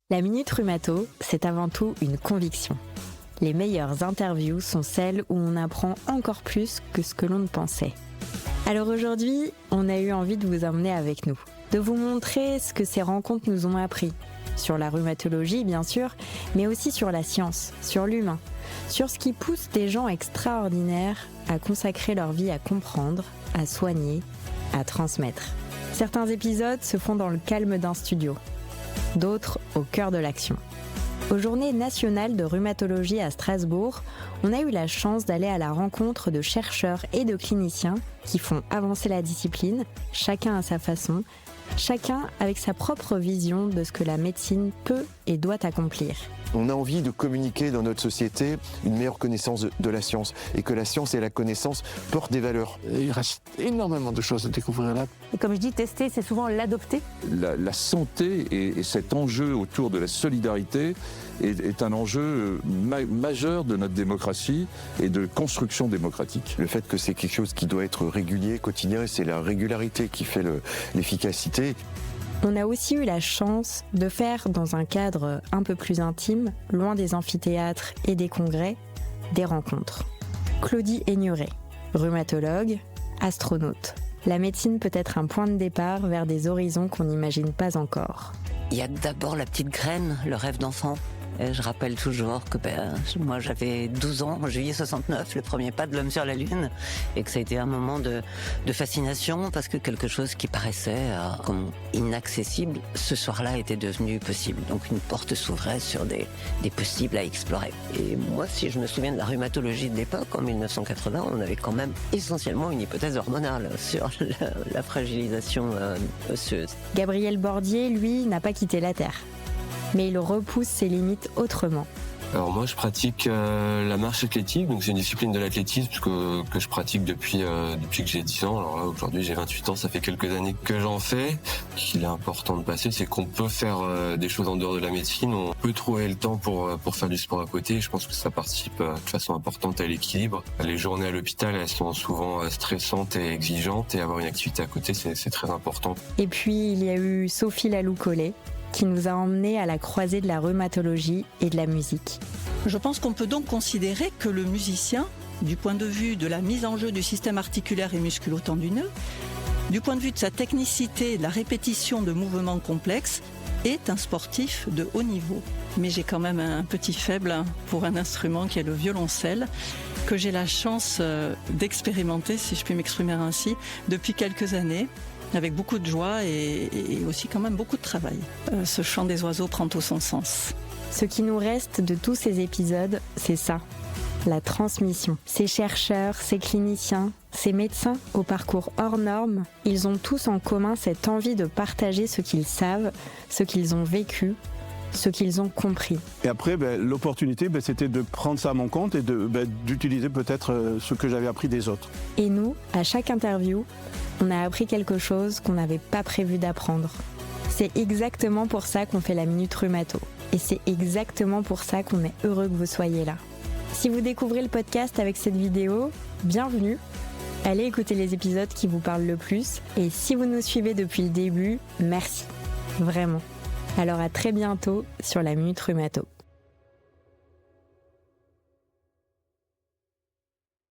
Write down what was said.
La Minute Rhumato, c'est avant tout une conviction. Les meilleures interviews sont celles où on apprend encore plus que ce que l'on ne pensait. Alors aujourd'hui, on a eu envie de vous emmener avec nous, de vous montrer ce que ces rencontres nous ont appris. Sur la rhumatologie, bien sûr, mais aussi sur la science, sur l'humain, sur ce qui pousse des gens extraordinaires à consacrer leur vie à comprendre, à soigner, à transmettre. Certains épisodes se font dans le calme d'un studio, d'autres au cœur de l'action. Aux Journées nationales de rhumatologie à Strasbourg, on a eu la chance d'aller à la rencontre de chercheurs et de cliniciens qui font avancer la discipline, chacun à sa façon, chacun avec sa propre vision de ce que la médecine peut et doit accomplir. On a envie de communiquer dans notre société une meilleure connaissance de la science et que la science et la connaissance portent des valeurs. Il reste énormément de choses à découvrir là. Et comme je dis, tester, c'est souvent l'adopter. La santé et cet enjeu autour de la solidarité est un enjeu majeur de notre démocratie et de construction démocratique. Le fait que c'est quelque chose qui doit être régulier, quotidien, et c'est la régularité qui fait l'efficacité. On a aussi eu la chance de faire, dans un cadre un peu plus intime, loin des amphithéâtres et des congrès, des rencontres. Claudie Aigneret, rhumatologue, astronaute. La médecine peut être un point de départ vers des horizons qu'on n'imagine pas encore. Il y a d'abord la petite graine, le rêve d'enfant. Et je rappelle toujours que moi j'avais 12 ans, en juillet 69, le premier pas de l'homme sur la Lune, et que ça a été un moment de fascination parce que quelque chose qui paraissait comme inaccessible, ce soir-là était devenu possible. Donc une porte s'ouvrait sur des possibles à explorer. Et moi, si je me souviens de la rhumatologie de l'époque, en 1980, on avait quand même essentiellement une hypothèse hormonale sur la fragilisation osseuse. Gabriel Bordier, lui, n'a pas quitté la Terre. Mais il repousse ses limites autrement. Alors moi je pratique la marche athlétique, donc c'est une discipline de l'athlétisme que je pratique depuis que j'ai 10 ans. Alors là aujourd'hui j'ai 28 ans, ça fait quelques années que j'en fais. Ce qu'il est important de passer, c'est qu'on peut faire des choses en dehors de la médecine, on peut trouver le temps pour faire du sport à côté. Je pense que ça participe de façon importante à l'équilibre. Les journées à l'hôpital, elles sont souvent stressantes et exigeantes, et avoir une activité à côté, c'est très important. Et puis il y a eu Sophie Lalou-Collet, qui nous a emmenés à la croisée de la rhumatologie et de la musique. Je pense qu'on peut donc considérer que le musicien, du point de vue de la mise en jeu du système articulaire et musculo-tendineux, du point de vue de sa technicité et de la répétition de mouvements complexes, est un sportif de haut niveau. Mais j'ai quand même un petit faible pour un instrument qui est le violoncelle, que j'ai la chance d'expérimenter, si je puis m'exprimer ainsi, depuis quelques années, avec beaucoup de joie et aussi quand même beaucoup de travail. Ce chant des oiseaux prend tout son sens. Ce qui nous reste de tous ces épisodes, c'est ça, la transmission. Ces chercheurs, ces cliniciens, ces médecins au parcours hors norme, ils ont tous en commun cette envie de partager ce qu'ils savent, ce qu'ils ont vécu, ce qu'ils ont compris. Et après, l'opportunité, c'était de prendre ça à mon compte et d'utiliser peut-être ce que j'avais appris des autres. Et nous, à chaque interview, on a appris quelque chose qu'on n'avait pas prévu d'apprendre. C'est exactement pour ça qu'on fait la Minute Rhumato. Et c'est exactement pour ça qu'on est heureux que vous soyez là. Si vous découvrez le podcast avec cette vidéo, bienvenue. Allez écouter les épisodes qui vous parlent le plus. Et si vous nous suivez depuis le début, merci. Vraiment. Alors à très bientôt sur la Minute Rhumato.